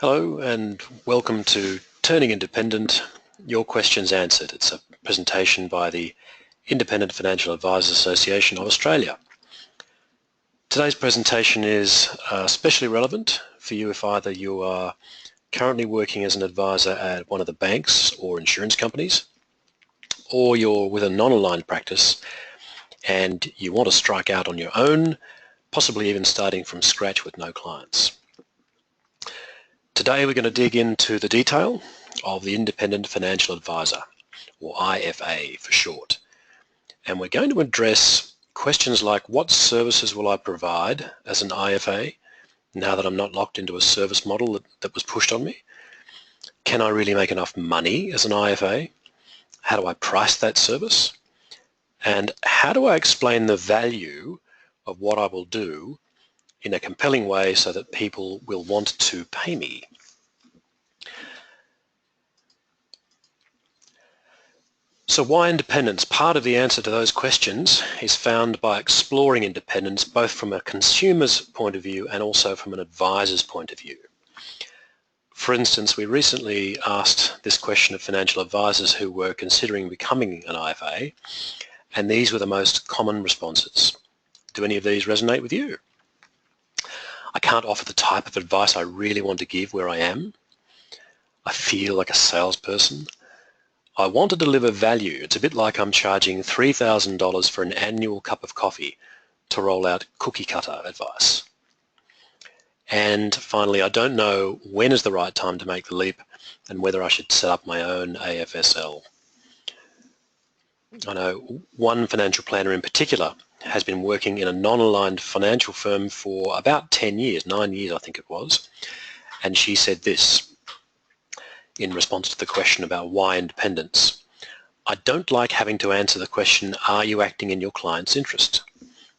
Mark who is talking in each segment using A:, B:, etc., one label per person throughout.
A: Hello and welcome to Turning Independent, Your Questions Answered. It's a presentation by the Independent Financial Advisors Association of Australia. Today's presentation is especially relevant for you if either you are currently working as an advisor at one of the banks or insurance companies, or you're with a non-aligned practice and you want to strike out on your own, possibly even starting from scratch with no clients. Today we're going to dig into the detail of the Independent Financial Advisor, or IFAA for short. And we're going to address questions like, what services will I provide as an IFA now that I'm not locked into a service model that was pushed on me? Can I really make enough money as an IFA? How do I price that service? And how do I explain the value of what I will do in a compelling way so that people will want to pay me? So why independence? Part of the answer to those questions is found by exploring independence both from a consumer's point of view and also from an advisor's point of view. For instance, we recently asked this question of financial advisors who were considering becoming an IFA, and these were the most common responses. Do any of these resonate with you? I can't offer the type of advice I really want to give where I am. I feel like a salesperson. I want to deliver value. It's a bit like I'm charging $3,000 for an annual cup of coffee to roll out cookie cutter advice. And finally, I don't know when is the right time to make the leap and whether I should set up my own AFSL. I know one financial planner in particular has been working in a non-aligned financial firm for about 10 years, 9 years I think it was, and she said this in response to the question about why independence. I don't like having to answer the question, are you acting in your client's interest?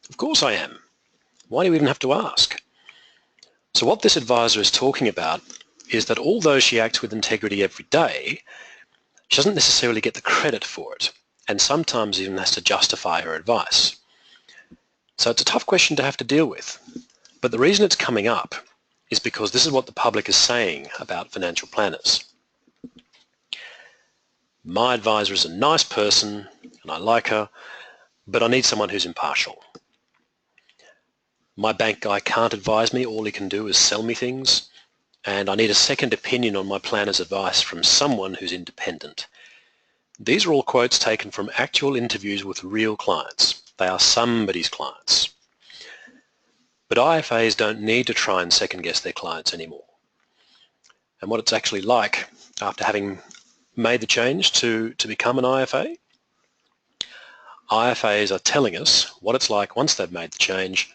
A: Of course I am. Why do you even have to ask? So what this advisor is talking about is that although she acts with integrity every day, she doesn't necessarily get the credit for it, and sometimes even has to justify her advice. So it's a tough question to have to deal with. But the reason it's coming up is because this is what the public is saying about financial planners. My advisor is a nice person and I like her, but I need someone who's impartial. My bank guy can't advise me, all he can do is sell me things, and I need a second opinion on my planner's advice from someone who's independent. These are all quotes taken from actual interviews with real clients. They are somebody's clients. But IFAs don't need to try and second guess their clients anymore. And what it's actually like after having made the change to become an IFA, IFAs are telling us what it's like once they've made the change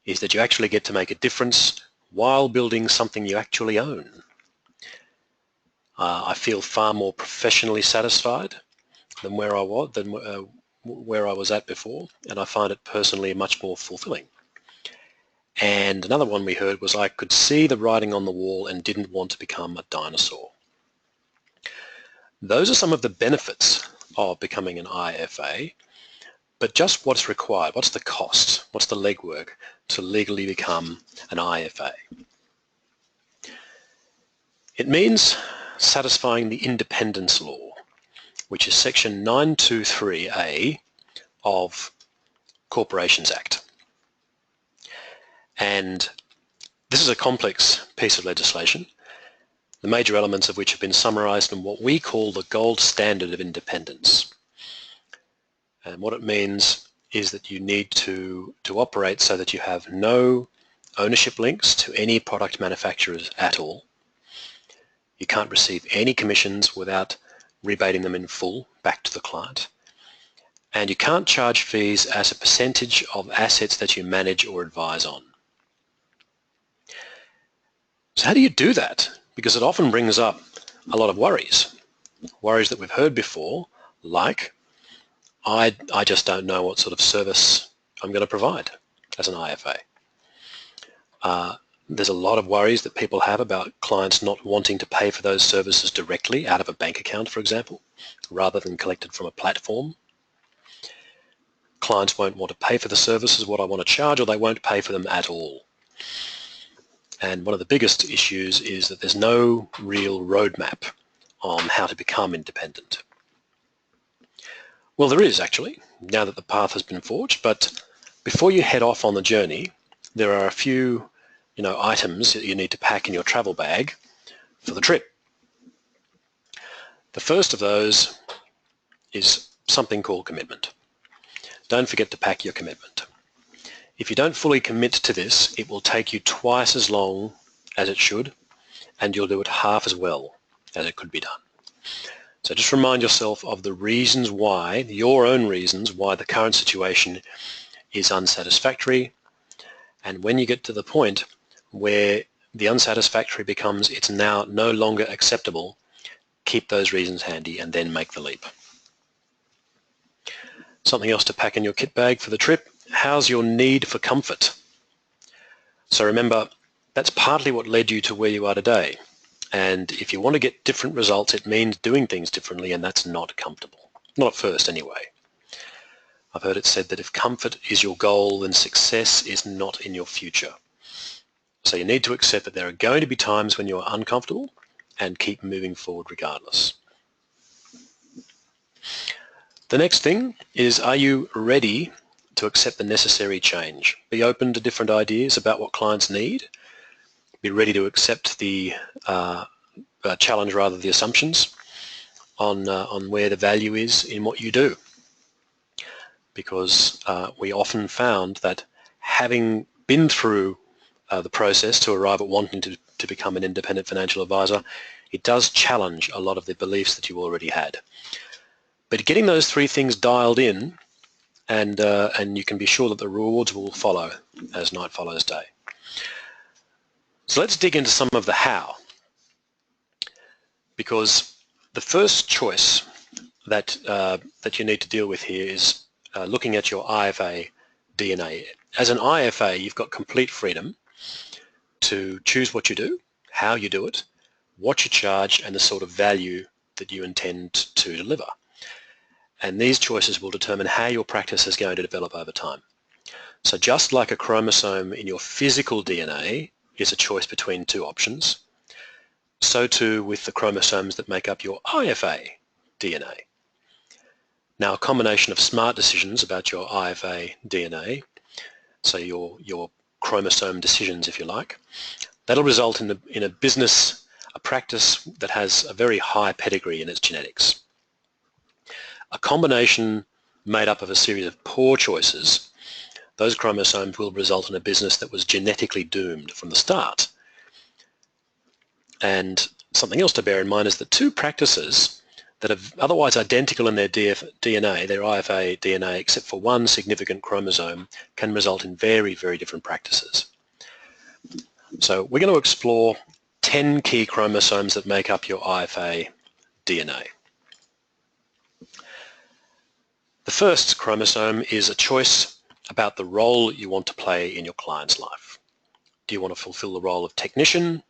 A: is that you actually get to make a difference while building something you actually own. I feel far more professionally satisfied than where I was at before, and I find it personally much more fulfilling. And another one we heard was I could see the writing on the wall and didn't want to become a dinosaur. Those are some of the benefits of becoming an IFA, but just what's required, what's the cost, what's the legwork to legally become an IFA? It means satisfying the independence law, which is section 923A of Corporations Act. And this is a complex piece of legislation, the major elements of which have been summarised in what we call the gold standard of independence. And what it means is that you need to operate so that you have no ownership links to any product manufacturers at all. You can't receive any commissions without rebating them in full back to the client. And you can't charge fees as a percentage of assets that you manage or advise on. So how do you do that? Because it often brings up a lot of worries that we've heard before, like, I just don't know what sort of service I'm going to provide as an IFA. There's a lot of worries that people have about clients not wanting to pay for those services directly out of a bank account, for example, rather than collected from a platform. Clients won't want to pay for the services what I want to charge, or they won't pay for them at all. And one of the biggest issues is that there's no real roadmap on how to become independent. Well, there is actually, now that the path has been forged, but before you head off on the journey, there are a few, items that you need to pack in your travel bag for the trip. The first of those is something called commitment. Don't forget to pack your commitment. If you don't fully commit to this, it will take you twice as long as it should, and you'll do it half as well as it could be done. So just remind yourself of the reasons why, your own reasons why the current situation is unsatisfactory, and when you get to the point where the unsatisfactory becomes it's now no longer acceptable, keep those reasons handy and then make the leap. Something else to pack in your kit bag for the trip, how's your need for comfort? So remember, that's partly what led you to where you are today. And if you want to get different results, it means doing things differently, and that's not comfortable. Not at first anyway. I've heard it said that if comfort is your goal, then success is not in your future. So you need to accept that there are going to be times when you're uncomfortable and keep moving forward regardless. The next thing is, are you ready to accept the necessary change? Be open to different ideas about what clients need. Be ready to accept the challenge, rather, the assumptions on where the value is in what you do. Because we often found that having been through the process to arrive at wanting to become an independent financial advisor, it does challenge a lot of the beliefs that you already had. But getting those three things dialed in, and you can be sure that the rewards will follow as night follows day. So let's dig into some of the how. Because the first choice that you need to deal with here is looking at your IFAA DNA. As an IFA, you've got complete freedom to choose what you do, how you do it, what you charge, and the sort of value that you intend to deliver. And these choices will determine how your practice is going to develop over time. So just like a chromosome in your physical DNA is a choice between two options, so too with the chromosomes that make up your IFA DNA. Now, a combination of smart decisions about your IFA DNA, so your chromosome decisions, if you like, that'll result in a business, a practice that has a very high pedigree in its genetics. A combination made up of a series of poor choices, those chromosomes will result in a business that was genetically doomed from the start. And something else to bear in mind is that two practices that are otherwise identical in their DNA, their IFA DNA, except for one significant chromosome, can result in very, very different practices. So we're going to explore 10 key chromosomes that make up your IFA DNA. The first chromosome is a choice about the role you want to play in your client's life. Do you want to fulfill the role of technician,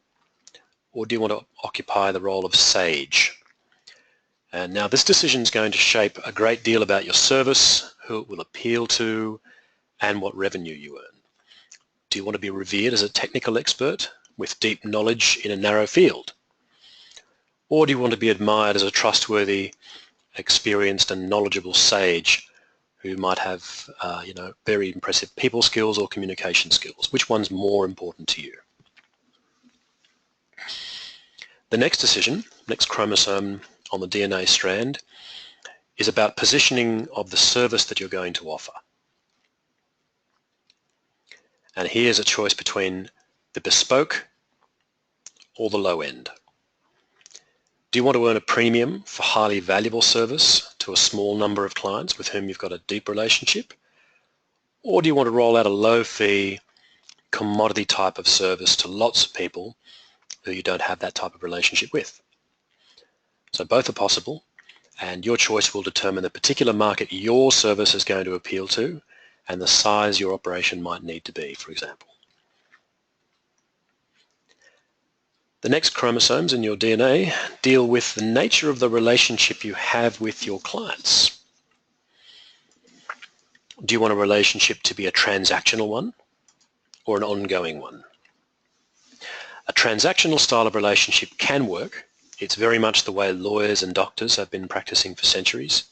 A: or do you want to occupy the role of sage? And now this decision is going to shape a great deal about your service, who it will appeal to, and what revenue you earn. Do you want to be revered as a technical expert with deep knowledge in a narrow field? Or do you want to be admired as a trustworthy, experienced and knowledgeable sage who might have very impressive people skills or communication skills? Which one's more important to you? The next decision, next chromosome on the DNA strand, is about positioning of the service that you're going to offer. And here's a choice between the bespoke or the low end. Do you want to earn a premium for highly valuable service to a small number of clients with whom you've got a deep relationship? Or do you want to roll out a low-fee, commodity type of service to lots of people who you don't have that type of relationship with? So both are possible, and your choice will determine the particular market your service is going to appeal to and the size your operation might need to be, for example. The next chromosomes in your DNA deal with the nature of the relationship you have with your clients. Do you want a relationship to be a transactional one or an ongoing one? A transactional style of relationship can work. It's very much the way lawyers and doctors have been practicing for centuries.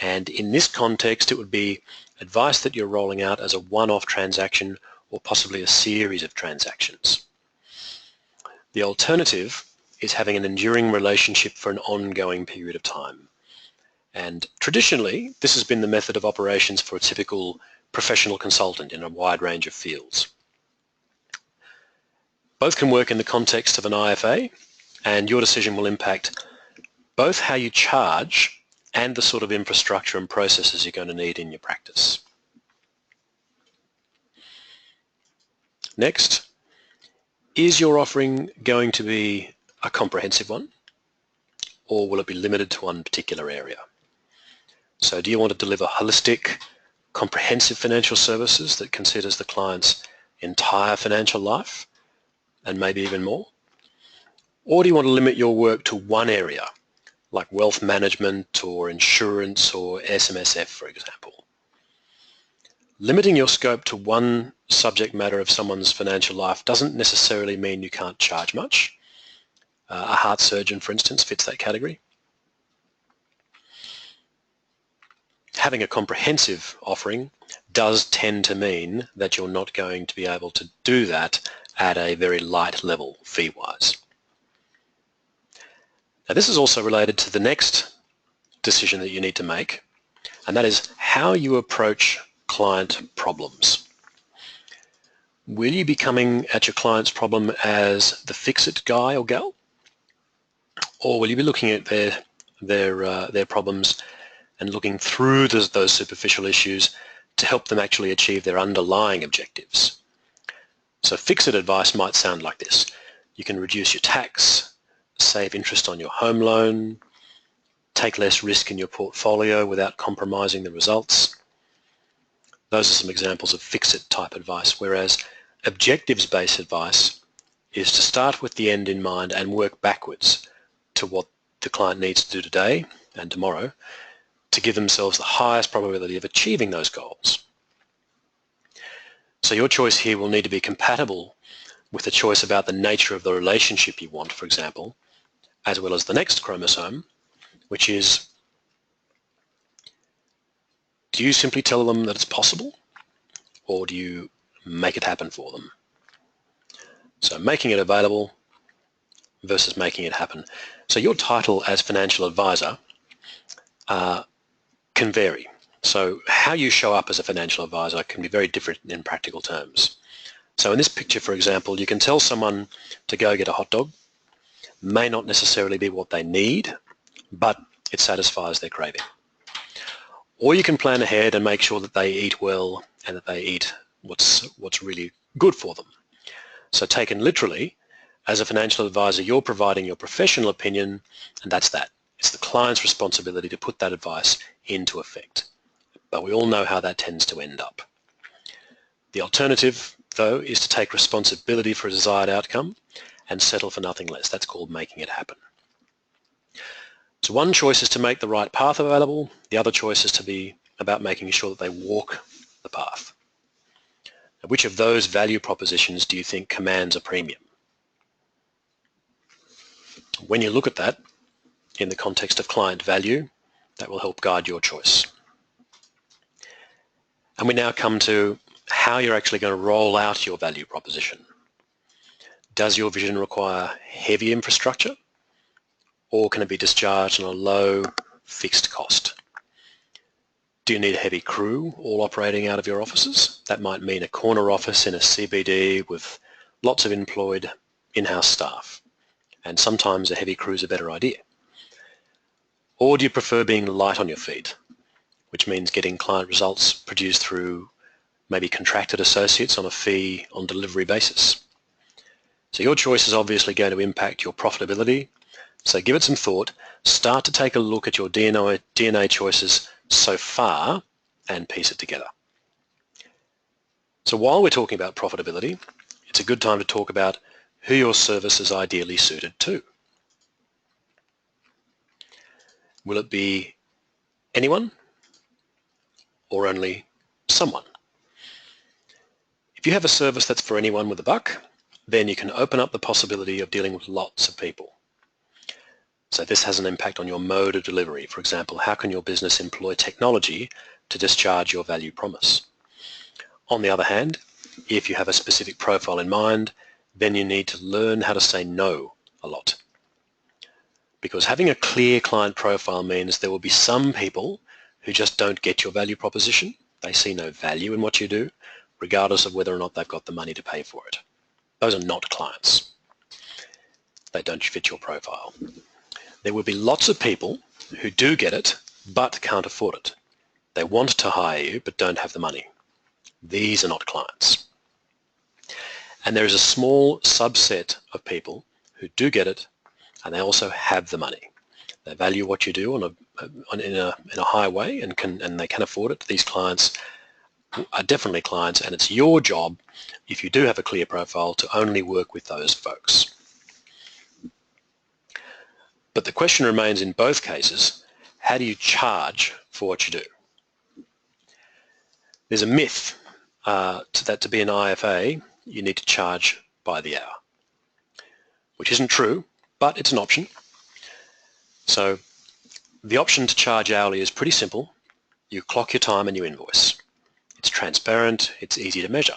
A: And in this context, it would be advice that you're rolling out as a one-off transaction or possibly a series of transactions. The alternative is having an enduring relationship for an ongoing period of time. And traditionally, this has been the method of operations for a typical professional consultant in a wide range of fields. Both can work in the context of an IFA, and your decision will impact both how you charge and the sort of infrastructure and processes you're going to need in your practice. Next, is your offering going to be a comprehensive one, or will it be limited to one particular area? So do you want to deliver holistic, comprehensive financial services that considers the client's entire financial life and maybe even more? Or do you want to limit your work to one area, like wealth management or insurance or SMSF, for example? Limiting your scope to one subject matter of someone's financial life doesn't necessarily mean you can't charge much. A heart surgeon, for instance, fits that category. Having a comprehensive offering does tend to mean that you're not going to be able to do that at a very light level fee-wise. Now, this is also related to the next decision that you need to make, and that is how you approach client problems. Will you be coming at your client's problem as the fix-it guy or gal? Or will you be looking at their problems and looking through those superficial issues to help them actually achieve their underlying objectives? So fix-it advice might sound like this. You can reduce your tax, save interest on your home loan, take less risk in your portfolio without compromising the results. Those are some examples of fix-it type advice, whereas objectives-based advice is to start with the end in mind and work backwards to what the client needs to do today and tomorrow to give themselves the highest probability of achieving those goals. So your choice here will need to be compatible with the choice about the nature of the relationship you want, for example, as well as the next chromosome, which is, do you simply tell them that it's possible, or do you make it happen for them? So making it available versus making it happen. So your title as financial advisor can vary. So how you show up as a financial advisor can be very different in practical terms. So in this picture, for example, you can tell someone to go get a hot dog. May not necessarily be what they need, but it satisfies their craving. Or you can plan ahead and make sure that they eat well and that they eat what's really good for them. So taken literally, as a financial advisor, you're providing your professional opinion, and that's that. It's the client's responsibility to put that advice into effect. But we all know how that tends to end up. The alternative, though, is to take responsibility for a desired outcome and settle for nothing less. That's called making it happen. So one choice is to make the right path available. The other choice is to be about making sure that they walk the path. Now, which of those value propositions do you think commands a premium? When you look at that in the context of client value, that will help guide your choice. And we now come to how you're actually going to roll out your value proposition. Does your vision require heavy infrastructure, or can it be discharged on a low fixed cost? Do you need a heavy crew all operating out of your offices? That might mean a corner office in a CBD with lots of employed in-house staff, and sometimes a heavy crew is a better idea. Or do you prefer being light on your feet, which means getting client results produced through maybe contracted associates on a fee on delivery basis? So your choice is obviously going to impact your profitability. So give it some thought. Start to take a look at your DNA choices so far and piece it together. So while we're talking about profitability, it's a good time to talk about who your service is ideally suited to. Will it be anyone or only someone? If you have a service that's for anyone with a buck, then you can open up the possibility of dealing with lots of people. So this has an impact on your mode of delivery. For example, how can your business employ technology to discharge your value promise? On the other hand, if you have a specific profile in mind, then you need to learn how to say no a lot. Because having a clear client profile means there will be some people who just don't get your value proposition. They see no value in what you do, regardless of whether or not they've got the money to pay for it. Those are not clients. They don't fit your profile. There will be lots of people who do get it, but can't afford it. They want to hire you, but don't have the money. These are not clients. And there is a small subset of people who do get it, and they also have the money. They value what you do in a high way, and they can afford it. These clients are definitely clients, and it's your job, if you do have a clear profile, to only work with those folks. But the question remains in both cases, how do you charge for what you do? There's a myth that to be an IFA, you need to charge by the hour, which isn't true, but it's an option. So the option to charge hourly is pretty simple. You clock your time and you invoice. It's transparent, it's easy to measure.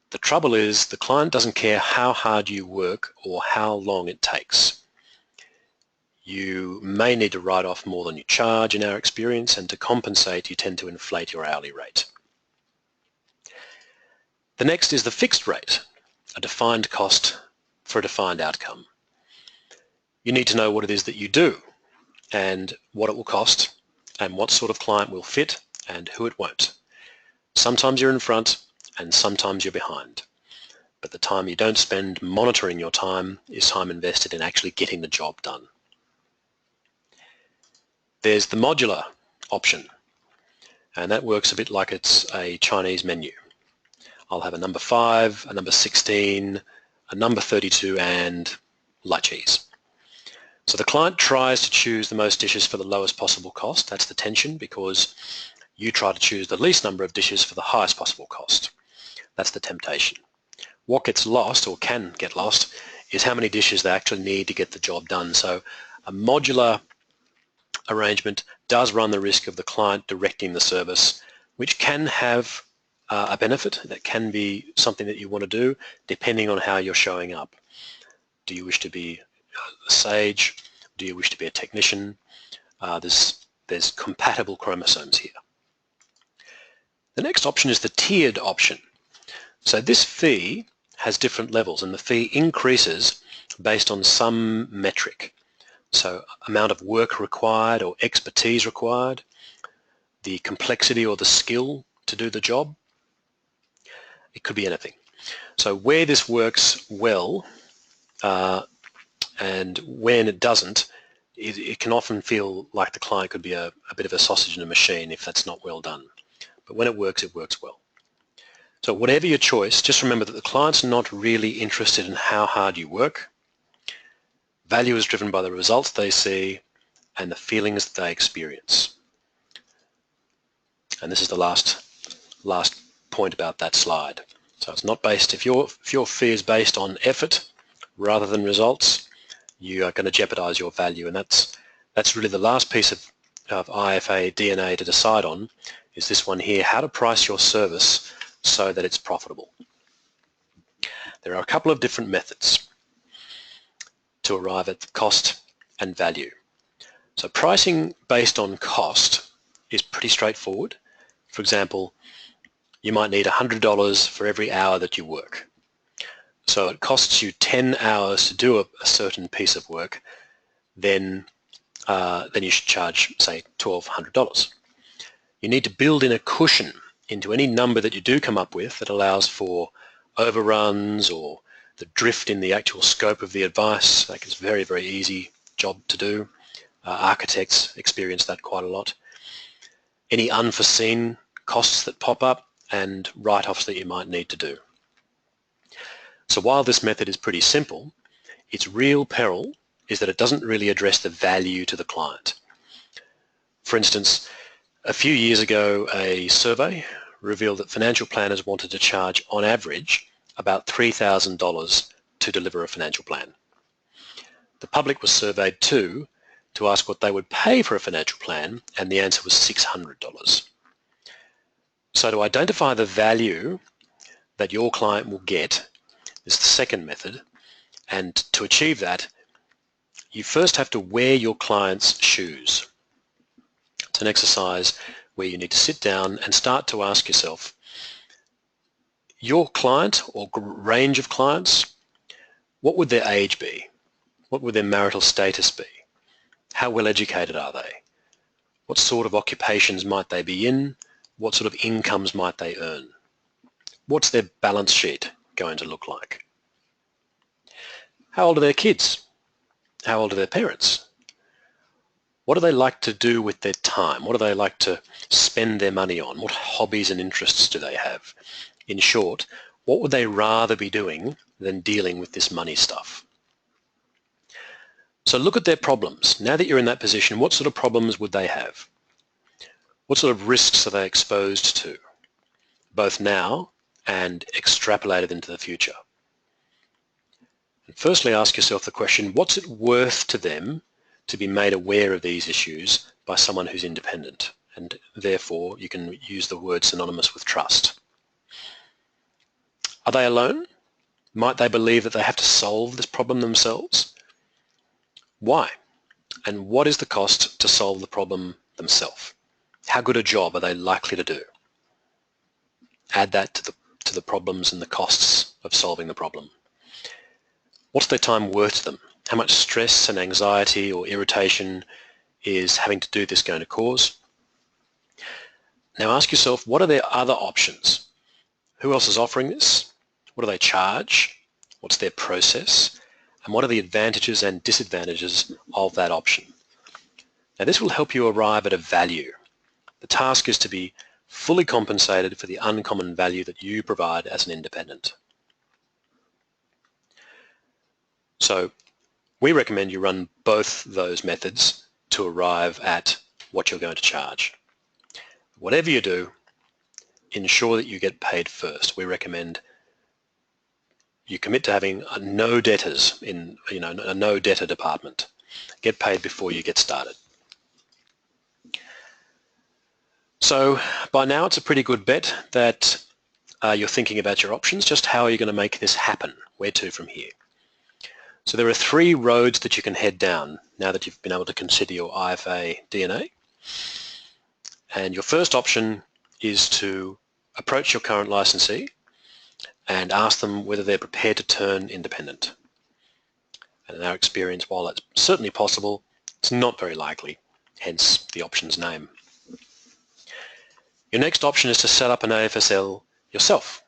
A: The trouble is the client doesn't care how hard you work or how long it takes. You may need to write off more than you charge in our experience, and to compensate you tend to inflate your hourly rate. The next is the fixed rate, a defined cost for a defined outcome. You need to know what it is that you do and what it will cost and what sort of client will fit and who it won't. Sometimes you're in front and sometimes you're behind, but the time you don't spend monitoring your time is time invested in actually getting the job done. There's the modular option, and that works a bit like it's a Chinese menu. I'll have a number 5, a number 16, a number 32, and light cheese. So the client tries to choose the most dishes for the lowest possible cost. That's the tension, because you try to choose the least number of dishes for the highest possible cost. That's the temptation. What gets lost, or can get lost, is how many dishes they actually need to get the job done. So a modular arrangement does run the risk of the client directing the service, which can have a benefit. That can be something that you want to do depending on how you're showing up. Do you wish to be a sage? Do you wish to be a technician? There's compatible chromosomes here. The next option is the tiered option. So this fee has different levels, and the fee increases based on some metric. So amount of work required or expertise required, the complexity or the skill to do the job. It could be anything. So where this works well and when it doesn't, it can often feel like the client could be a bit of a sausage in a machine if that's not well done. But when it works well. So whatever your choice, just remember that the client's not really interested in how hard you work. Value is driven by the results they see and the feelings that they experience. And this is the last point about that slide. So it's not based, if your fee is based on effort rather than results, you are going to jeopardize your value. And that's really the last piece of IFAAA DNA to decide on, is this one here, how to price your service so that it's profitable. There are a couple of different methods to arrive at the cost and value. So pricing based on cost is pretty straightforward. For example, you might need $100 for every hour that you work. So it costs you 10 hours to do a certain piece of work, then you should charge, say, $1,200. You need to build in a cushion into any number that you do come up with that allows for overruns or the drift in the actual scope of the advice. Like, it's a very, very easy job to do. Architects experience that quite a lot. Any unforeseen costs that pop up and write-offs that you might need to do. So while this method is pretty simple, its real peril is that it doesn't really address the value to the client. For instance, a few years ago, a survey revealed that financial planners wanted to charge, on average, about $3,000 to deliver a financial plan. The public was surveyed too to ask what they would pay for a financial plan, and the answer was $600. So to identify the value that your client will get is the second method, and to achieve that, you first have to wear your client's shoes. It's an exercise where you need to sit down and start to ask yourself, your client or range of clients, what would their age be? What would their marital status be? How well educated are they? What sort of occupations might they be in? What sort of incomes might they earn? What's their balance sheet going to look like? How old are their kids? How old are their parents? What do they like to do with their time? What do they like to spend their money on? What hobbies and interests do they have? In short, what would they rather be doing than dealing with this money stuff? So look at their problems. Now that you're in that position, what sort of problems would they have? What sort of risks are they exposed to, both now and extrapolated into the future? And firstly, ask yourself the question, what's it worth to them to be made aware of these issues by someone who's independent? And therefore, you can use the word synonymous with trust. Are they alone? Might they believe that they have to solve this problem themselves? Why? And what is the cost to solve the problem themselves? How good a job are they likely to do? Add that to the problems and the costs of solving the problem. What's their time worth to them? How much stress and anxiety or irritation is having to do this going to cause? Now ask yourself, what are their other options? Who else is offering this? What do they charge? What's their process? And what are the advantages and disadvantages of that option? Now this will help you arrive at a value. The task is to be fully compensated for the uncommon value that you provide as an independent. So we recommend you run both those methods to arrive at what you're going to charge. Whatever you do, ensure that you get paid first. We recommend you commit to having no debtors in, a no debtor department. Get paid before you get started. So by now it's a pretty good bet that you're thinking about your options. Just how are you going to make this happen? Where to from here? So there are three roads that you can head down now that you've been able to consider your IFAAA DNA. And your first option is to approach your current licensee and ask them whether they're prepared to turn independent. And in our experience, while that's certainly possible, it's not very likely, hence the option's name. Your next option is to set up an AFSL yourself.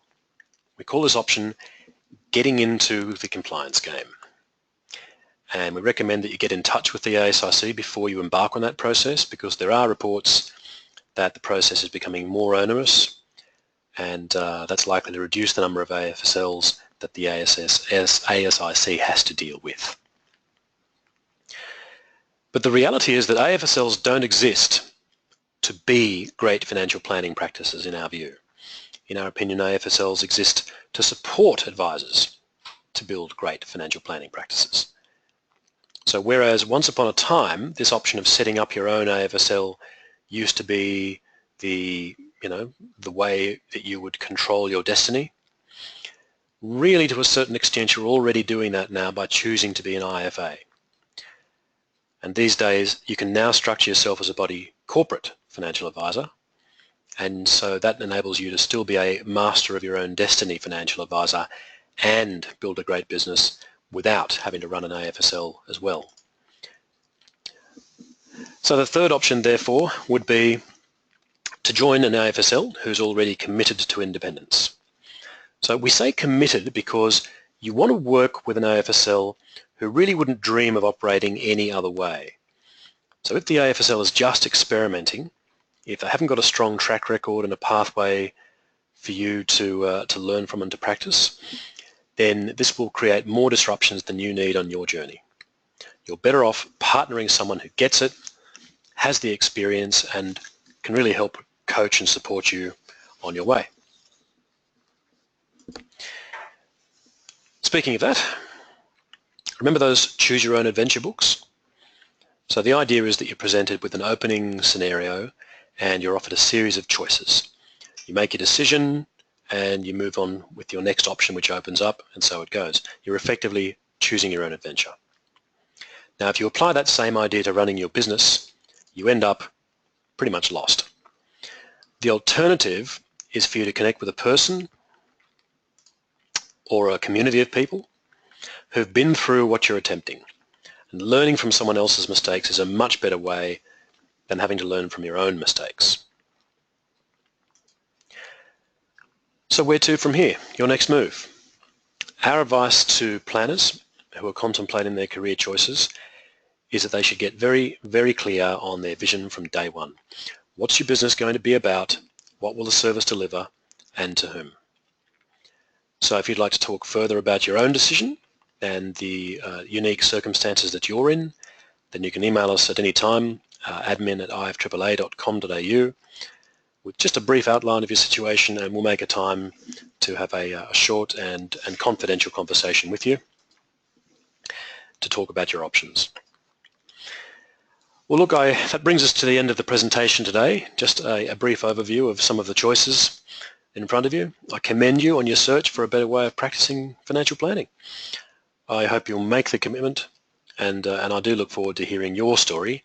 A: We call this option getting into the compliance game. And we recommend that you get in touch with the ASIC before you embark on that process, because there are reports that the process is becoming more onerous, and that's likely to reduce the number of AFSLs that the ASIC has to deal with. But the reality is that AFSLs don't exist to be great financial planning practices in our view. In our opinion, AFSLs exist to support advisors to build great financial planning practices. So whereas once upon a time, this option of setting up your own AFSL used to be the way that you would control your destiny, really to a certain extent you're already doing that now by choosing to be an IFA. And these days you can now structure yourself as a body corporate financial advisor, and so that enables you to still be a master of your own destiny financial advisor and build a great business without having to run an AFSL as well. So the third option therefore would be to join an AFSL who's already committed to independence. So we say committed because you want to work with an AFSL who really wouldn't dream of operating any other way. So if the AFSL is just experimenting, if they haven't got a strong track record and a pathway for you to learn from and to practice, then this will create more disruptions than you need on your journey. You're better off partnering someone who gets it, has the experience, and can really help coach and support you on your way. Speaking of that, remember those Choose Your Own Adventure books? So the idea is that you're presented with an opening scenario and you're offered a series of choices. You make your decision and you move on with your next option, which opens up, and so it goes. You're effectively choosing your own adventure. Now, if you apply that same idea to running your business, you end up pretty much lost. The alternative is for you to connect with a person or a community of people who've been through what you're attempting. And learning from someone else's mistakes is a much better way than having to learn from your own mistakes. So where to from here? Your next move. Our advice to planners who are contemplating their career choices is that they should get very, very clear on their vision from day one. What's your business going to be about? What will the service deliver? And to whom? So if you'd like to talk further about your own decision and the unique circumstances that you're in, then you can email us at any time, admin@ifaaa.com.au, with just a brief outline of your situation, and we'll make a time to have a short and confidential conversation with you to talk about your options. Well, look, that brings us to the end of the presentation today. Just a brief overview of some of the choices in front of you. I commend you on your search for a better way of practicing financial planning. I hope you'll make the commitment, and I do look forward to hearing your story,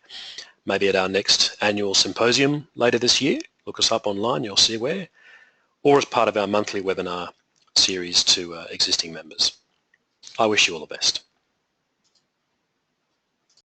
A: maybe at our next annual symposium later this year. Look us up online, you'll see where, or as part of our monthly webinar series to existing members. I wish you all the best.